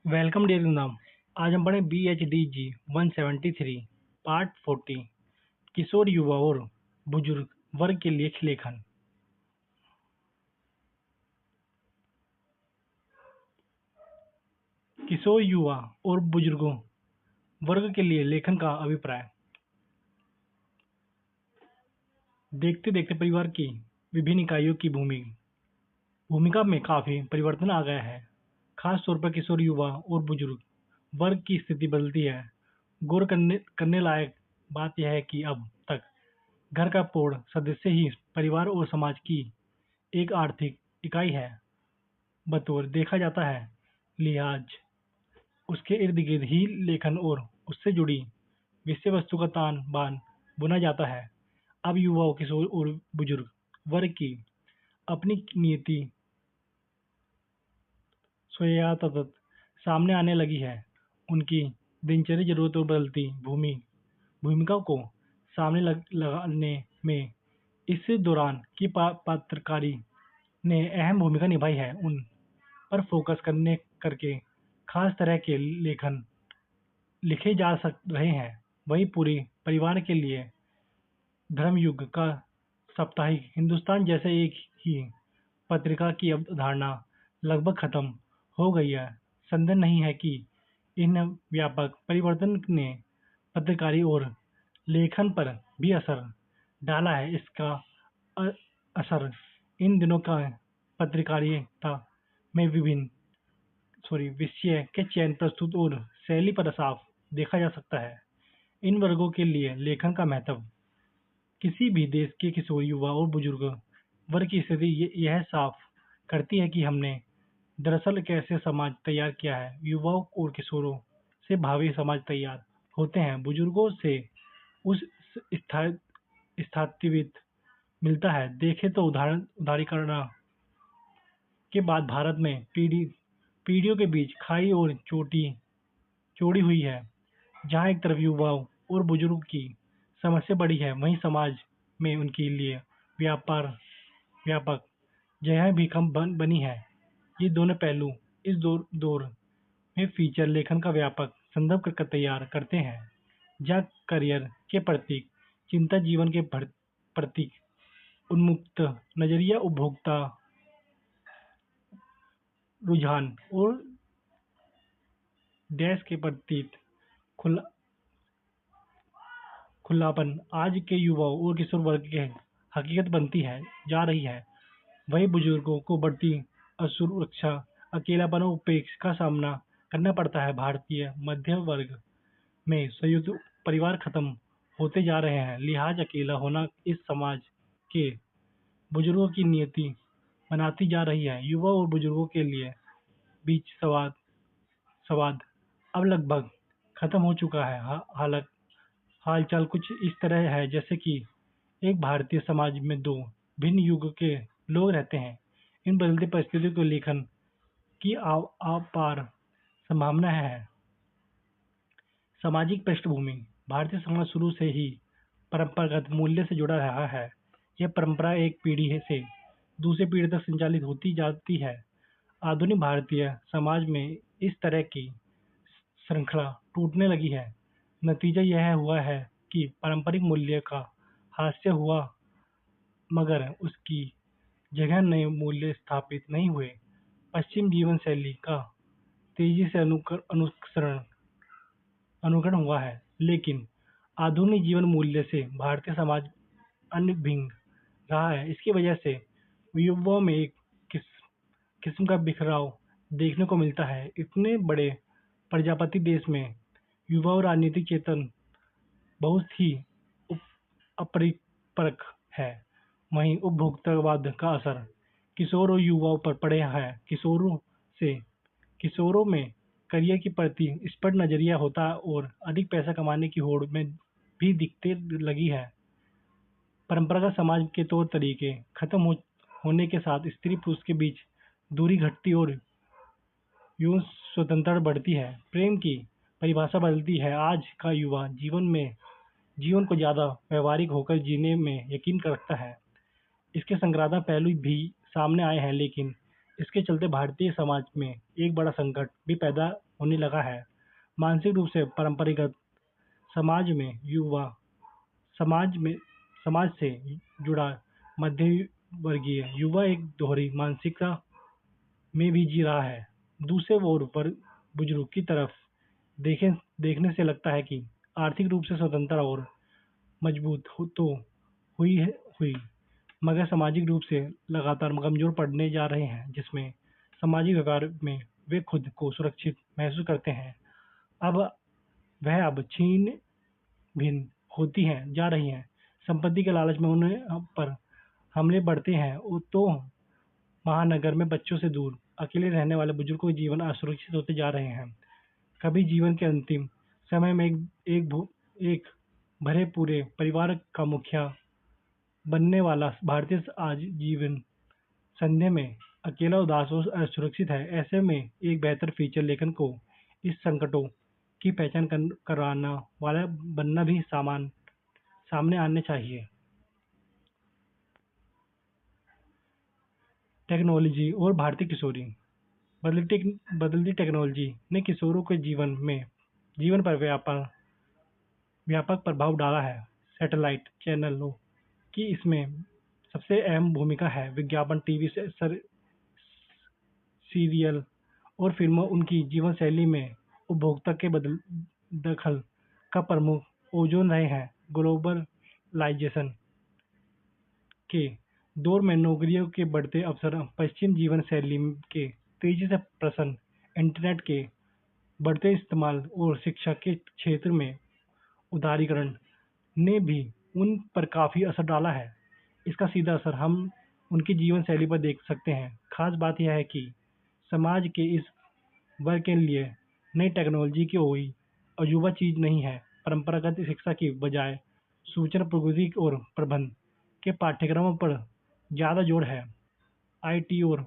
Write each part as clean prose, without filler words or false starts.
Welcome dear नाम। आज हम पढ़े BHDG 173 पार्ट 40 किशोर युवा और बुजुर्ग वर्ग के लिए लेखन। किशोर युवा और बुजुर्गों वर्ग के लिए लेखन का अभिप्राय। देखते देखते परिवार की विभिन्न इकाइयों की भूमिका में काफी परिवर्तन आ गया है। खास तौर पर किशोर युवा और बुजुर्ग वर्ग की स्थिति बदलती है। गौर करने लायक बात यह है कि अब तक घर का पूर्ण सदस्य ही परिवार और समाज की एक आर्थिक इकाई है बतौर देखा जाता है, लिहाज उसके इर्द गिर्द ही लेखन और उससे जुड़ी विषय वस्तु का तान बान बुना जाता है। अब युवाओं, किशोर और बुजुर्ग वर्ग की अपनी नियति स्वतः सामने आने लगी है। उनकी दिनचर्या जरूरत और बदलती भूमिका को सामने लगाने में इस दौरान की पत्रकारी ने अहम भूमिका निभाई है। उन पर फोकस करके खास तरह के लेखन लिखे जा रहे हैं। वही पूरे परिवार के लिए धर्मयुग का साप्ताहिक हिंदुस्तान जैसे एक ही पत्रिका की अवधारणा लगभग खत्म हो गई है। संदेह नहीं है कि इन व्यापक परिवर्तन ने पत्रकारी और लेखन पर भी असर डाला है। इसका असर इन दिनों का पत्रकारिता में विभिन्न विषय के चयन, प्रस्तुत और शैली पर साफ देखा जा सकता है। इन वर्गों के लिए लेखन का महत्व किसी भी देश के किशोर, युवा और बुजुर्ग वर्ग की स्थिति यह साफ करती है कि हमने दरअसल कैसे समाज तैयार किया है। युवाओं और किशोरों से भावी समाज तैयार होते हैं, बुजुर्गों से उस स्थापित मिलता है। देखें तो उदारीकरण के बाद भारत में पीढ़ियों के बीच खाई और चौड़ी हुई है। जहाँ एक तरफ युवाओं और बुजुर्ग की समस्या बड़ी है, वहीं समाज में उनके लिए व्यापक जगह भी कम बनी है। ये दोनों पहलू इस दौर में फीचर लेखन का व्यापक संदर्भ कर तैयार करते हैं, जहाँ करियर के प्रतीक चिंता, जीवन के प्रतीक उन्मुक्त नजरिया, उपभोक्ता रुझान और देश के प्रतीक खुलापन आज के युवाओं और किशोर वर्ग की हकीकत बनती है जा रही है। वही बुजुर्गों को बढ़ती असुरक्षा, अकेलापन और उपेक्षा का सामना करना पड़ता है। भारतीय मध्य वर्ग में संयुक्त परिवार खत्म होते जा रहे हैं, लिहाज अकेला होना इस समाज के बुजुर्गों की नियति बनाती जा रही है। युवा और बुजुर्गों के लिए बीच संवाद अब लगभग खत्म हो चुका है। हालचाल कुछ इस तरह है जैसे कि एक भारतीय समाज में दो भिन्न युग के लोग रहते हैं। इन बदलती परिस्थितियों को लेखन की अपार संभावना है। सामाजिक पृष्ठभूमि। भारतीय समाज शुरू से ही परंपरागत मूल्य से जुड़ा रहा है। यह परंपरा एक पीढ़ी से दूसरी पीढ़ी तक संचालित होती जाती है। आधुनिक भारतीय समाज में इस तरह की श्रृंखला टूटने लगी है। नतीजा यह हुआ है कि पारंपरिक मूल्य का हास्य हुआ, मगर उसकी जगह नए मूल्य स्थापित नहीं हुए। पश्चिम जीवन शैली का तेजी से अनुकरण हुआ है, लेकिन आधुनिक जीवन मूल्य से भारतीय समाज अनभिज्ञ रहा है। इसकी वजह से युवाओं में एक किस्म का बिखराव देखने को मिलता है। इतने बड़े प्रजापति देश में युवा और राजनीतिक चेतन बहुत ही अपरिपक्व है। वहीं उपभोक्तावाद का असर किशोर और युवाओं पर पड़े है। किशोरों में करियर की प्रति स्पष्ट नजरिया होता है और अधिक पैसा कमाने की होड़ में भी दिखते लगी है। परंपरागत समाज के तौर तरीके खत्म होने के साथ स्त्री पुरुष के बीच दूरी घटती और यूं स्वतंत्रता बढ़ती है। प्रेम की परिभाषा बदलती है। आज का युवा जीवन को ज्यादा व्यवहारिक होकर जीने में यकीन रखता है। इसके संक्रामक पहलू भी सामने आए हैं, लेकिन इसके चलते भारतीय समाज में एक बड़ा संकट भी पैदा होने लगा है। मानसिक रूप से परंपरागत समाज में युवा समाज में समाज से जुड़ा मध्य वर्गीय युवा एक दोहरी मानसिकता में भी जी रहा है। दूसरे ओर पर बुजुर्ग की तरफ देखें देखने से लगता है कि आर्थिक रूप से स्वतंत्र और मजबूत हो तो हुई है हुई मगर सामाजिक रूप से लगातार कमजोर पड़ने जा रहे हैं, जिसमें सामाजिक व्यवहार में वे खुद को सुरक्षित महसूस करते हैं। अब वह अब छीन भिन्न होती हैं जा रही हैं। संपत्ति के लालच में उन्हें पर हमले बढ़ते हैं तो महानगर में बच्चों से दूर अकेले रहने वाले बुजुर्गों के जीवन असुरक्षित होते जा रहे हैं। कभी जीवन के अंतिम समय में एक भरे पूरे परिवार का मुखिया बनने वाला भारतीय आज जीवन संध्या में अकेला उदास और असुरक्षित है। ऐसे में एक बेहतर फीचर लेखन को इस संकटों की पहचान कराना वाला बनना भी सामने आने चाहिए। टेक्नोलॉजी और भारतीय किशोरी बदलती टेक्नोलॉजी ने किशोरों के जीवन पर व्यापक प्रभाव डाला है। सैटेलाइट चैनलों की इसमें सबसे अहम भूमिका है। विज्ञापन, टीवी से सीरियल और फिल्मों उनकी जीवन शैली में उपभोक्ता के दखल का प्रमुख ओजोन रहे हैं। ग्लोबलाइजेशन के दौर में नौकरियों के बढ़ते अवसर, पश्चिम जीवन शैली के तेजी से प्रसार, इंटरनेट के बढ़ते इस्तेमाल और शिक्षा के क्षेत्र में उदारीकरण ने भी उन पर काफी असर डाला है। इसका सीधा असर हम उनकी जीवन शैली पर देख सकते हैं। खास बात यह है कि समाज के इस वर्ग के लिए नई टेक्नोलॉजी की कोई अजूबा चीज नहीं है। परंपरागत शिक्षा की बजाय सूचना प्रौद्योगिकी और प्रबंधन के पाठ्यक्रमों पर ज्यादा जोर है। आईटी और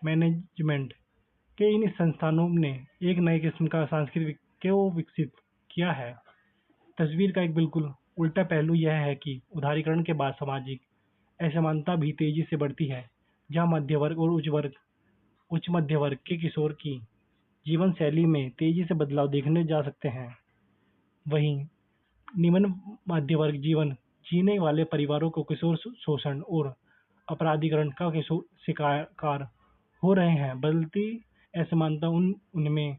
मैनेजमेंट के इन संस्थानों ने एक नए किस्म का सांस्कृतिक को विकसित किया है। तस्वीर का एक बिल्कुल उल्टा पहलू यह है कि उदारीकरण के बाद सामाजिक असमानता भी तेजी से बढ़ती है। जहां मध्य वर्ग और उच्च मध्य वर्ग के किशोर की जीवन शैली में तेजी से बदलाव देखने जा सकते हैं, वहीं निम्न मध्य वर्ग जीवन जीने वाले परिवारों को किशोर शोषण और अपराधीकरण का शिकार हो रहे हैं। बदलती असमानता उनमें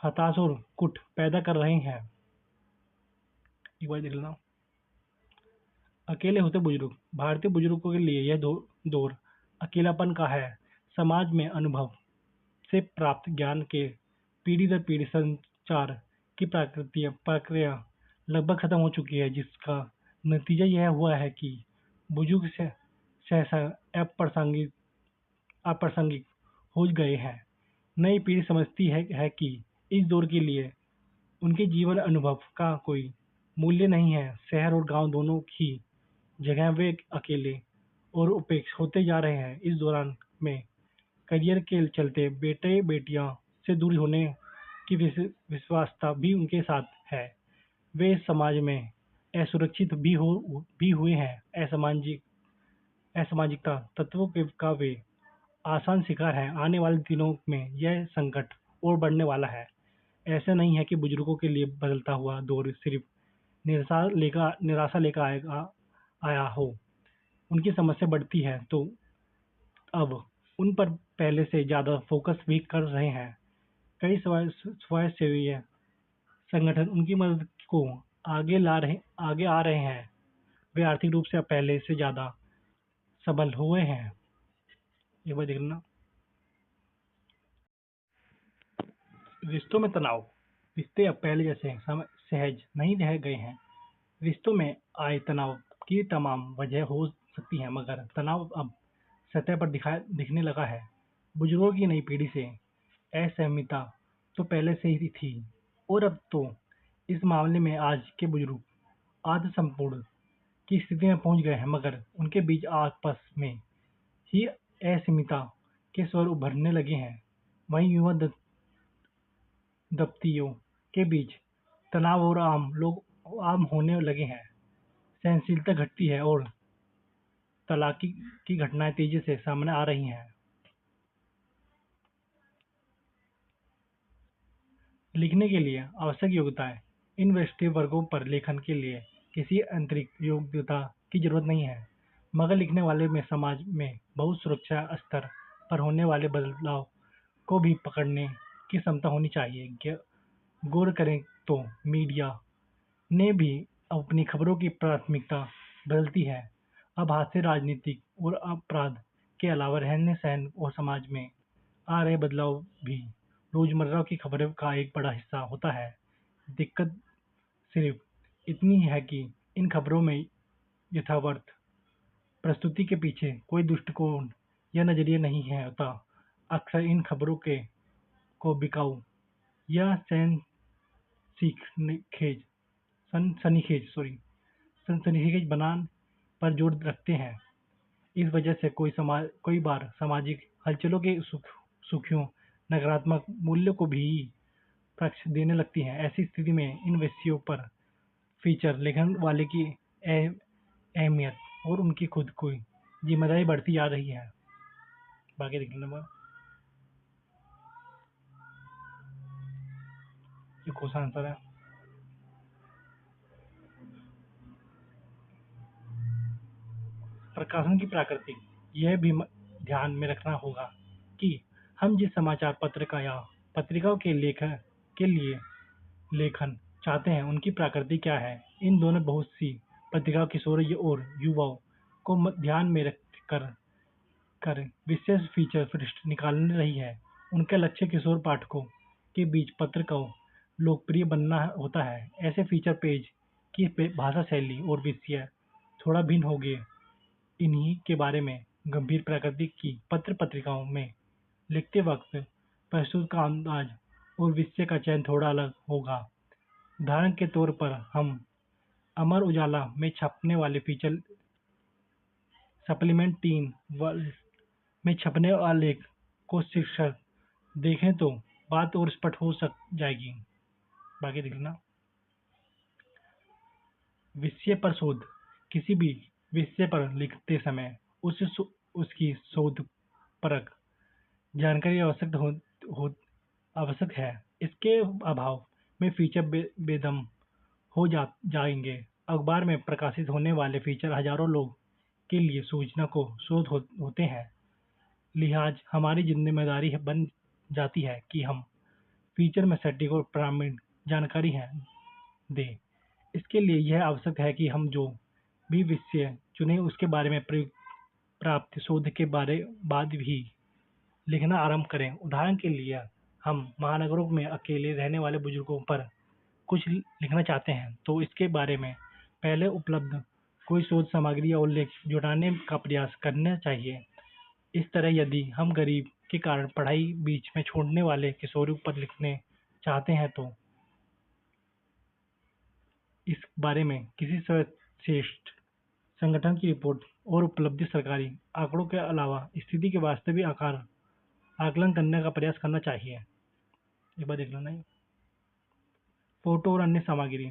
हताशा और कुट पैदा कर रहे हैं। एक बार देख लेना। अकेले होते बुजुर्ग भारतीय बुजुर्गों के लिए यह दौर अकेलापन का है। समाज में अनुभव से प्राप्त ज्ञान के पीढ़ी दर पीढ़ी संचार की प्रक्रिया लगभग खत्म हो चुकी है, जिसका नतीजा यह हुआ है कि बुजुर्ग से सहसा अप्रासंगिक अप्रासंगिक हो गए हैं। नई पीढ़ी समझती है कि इस दौर के लिए उनके जीवन अनुभव का कोई मूल्य नहीं है। शहर और गांव दोनों ही जगह वे अकेले और उपेक्षित होते जा रहे हैं। इस दौरान में करियर के चलते बेटे बेटियां से दूर होने की विश्वासता भी उनके साथ है। वे इस समाज में असुरक्षित भी हुए हैं। असामाजिकता तत्वों के का वे आसान शिकार हैं। आने वाले दिनों में यह संकट और बढ़ने वाला है। ऐसा नहीं है कि बुजुर्गों के लिए बदलता हुआ दौर सिर्फ निराशा लेकर आया हो। उनकी समस्या बढ़ती है तो अब उन पर पहले से ज्यादा फोकस भी कर रहे हैं। कई स्वयंसेवी संगठन उनकी मदद को आगे आ रहे हैं। वे आर्थिक रूप से अब पहले से ज्यादा सबल हुए हैं। एक बार देखना। रिश्तों में तनाव रिश्ते अब पहले जैसे सहज नहीं रह गए हैं। रिश्तों में आए तनाव की तमाम वजह हो सकती है, मगर तनाव अब सतह पर दिखने लगा है। बुजुर्गों की नई पीढ़ी से असहमति तो पहले से ही थी, और अब तो इस मामले में आज के बुजुर्ग आत्मसंपूर्ण की स्थिति में पहुंच गए हैं, मगर उनके बीच आपस में ही असहमति के स्वर उभरने लगे हैं। वहीं युवा दंपतियों के बीच तनाव और आम होने लगे हैं। सहनशीलता घटती है और तलाक की घटनाएं तेजी से सामने आ रही हैं। लिखने के लिए आवश्यक योग्यताएं। इन वरिष्ठ वर्गों पर लेखन के लिए किसी आंतरिक योग्यता की जरूरत नहीं है, मगर लिखने वाले में समाज में बहुत सुरक्षा स्तर पर होने वाले बदलाव को भी पकड़ने की क्षमता होनी चाहिए। गौर करें तो मीडिया ने भी अपनी खबरों की प्राथमिकता बदलती है। अब हास्य, राजनीतिक और अपराध के अलावा रहन-सहन और समाज में आ रहे बदलाव भी रोजमर्रा की खबरों का एक बड़ा हिस्सा होता है। दिक्कत सिर्फ इतनी है कि इन खबरों में यथार्थ प्रस्तुति के पीछे कोई दृष्टिकोण या नजरिया नहीं है होता। अक्सर इन खबरों के को बिकाऊ या सनसनीखेज सनसनीखेज सॉरी सनसनीखेज बनाने पर जोर रखते हैं। इस वजह से कई बार सामाजिक हलचलों के सुर्खियों नकारात्मक मूल्य को भी पक्ष देने लगती हैं। ऐसी स्थिति में इन विषयों पर फीचर लेखन वाले की अहमियत और उनकी खुद की जिम्मेदारी बढ़ती जा रही है। बाकी देख लेना, ये कौन सा आंसर है? प्रकाशन की प्रकृति। यह भी ध्यान में रखना होगा कि हम जिस समाचार पत्र का या पत्रिकाओं के लेखक के लिए लेखन चाहते हैं उनकी प्रकृति क्या है। इन दोनों बहुत सी पत्रिकाओं किशोर और युवाओं को ध्यान में रख कर विशेष फीचर पृष्ठ निकाल रही है। उनका लक्ष्य किशोर पाठकों के बीच पत्र को लोकप्रिय बनना होता है। ऐसे फीचर पेज की भाषा शैली और विषय थोड़ा भिन्न होंगे। इन्हीं के बारे में गंभीर प्रकृति की पत्र पत्रिकाओं में लिखते वक्त प्रस्तुत का अंदाज और विषय का चयन थोड़ा अलग होगा। उदाहरण के तौर पर हम अमर उजाला में छपने वाले फीचर सप्लीमेंट 3 वर्ल्ड में छपने वाले लेख को शीर्षक देखें तो बात और स्पष्ट हो जाएगी। बाकी देखना, विषय पर शोध। किसी भी विषय पर लिखते समय उसकी शोधपरक जानकारी आवश्यक है। इसके अभाव में फीचर बेदम जाएंगे। अखबार में प्रकाशित होने वाले फीचर हजारों लोग के लिए सूचना को स्रोत होते हैं। लिहाज हमारी जिम्मेदारी बन जाती है कि हम फीचर में सटीक और प्रामाणिक जानकारी दें। इसके लिए यह आवश्यक है कि हम जो भी विषय चुने उसके बारे में प्राप्त शोध के बाद भी लिखना आरंभ करें। उदाहरण के लिए हम महानगरों में अकेले रहने वाले बुजुर्गों पर कुछ लिखना चाहते हैं तो इसके बारे में पहले उपलब्ध कोई शोध सामग्री और लेख जुटाने का प्रयास करना चाहिए। इस तरह यदि हम गरीब के कारण पढ़ाई बीच में छोड़ने वाले किशोरों पर लिखने चाहते हैं तो इस बारे में किसी सर्वश्रेष्ठ संगठन की रिपोर्ट और उपलब्ध सरकारी आंकड़ों के अलावा स्थिति के वास्तविक आकलन करने का प्रयास करना चाहिए। एक बार देख लो नहीं। फोटो और अन्य सामग्री।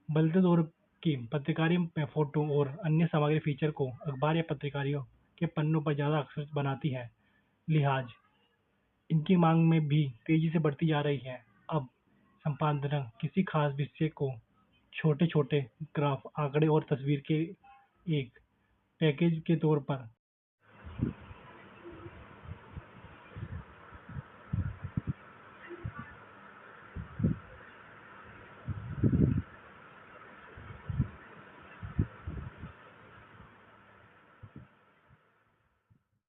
बदलते दौर की पत्रकारी में फोटो और अन्य सामग्री फीचर को अखबार या पत्रिकारियों के पन्नों पर ज्यादा आकर्षक बनाती है। लिहाज इनकी मांग में भी तेजी से बढ़ती जा रही है। अब संपादन किसी खास विषय को छोटे छोटे ग्राफ, आंकड़े और तस्वीर के एक पैकेज के तौर पर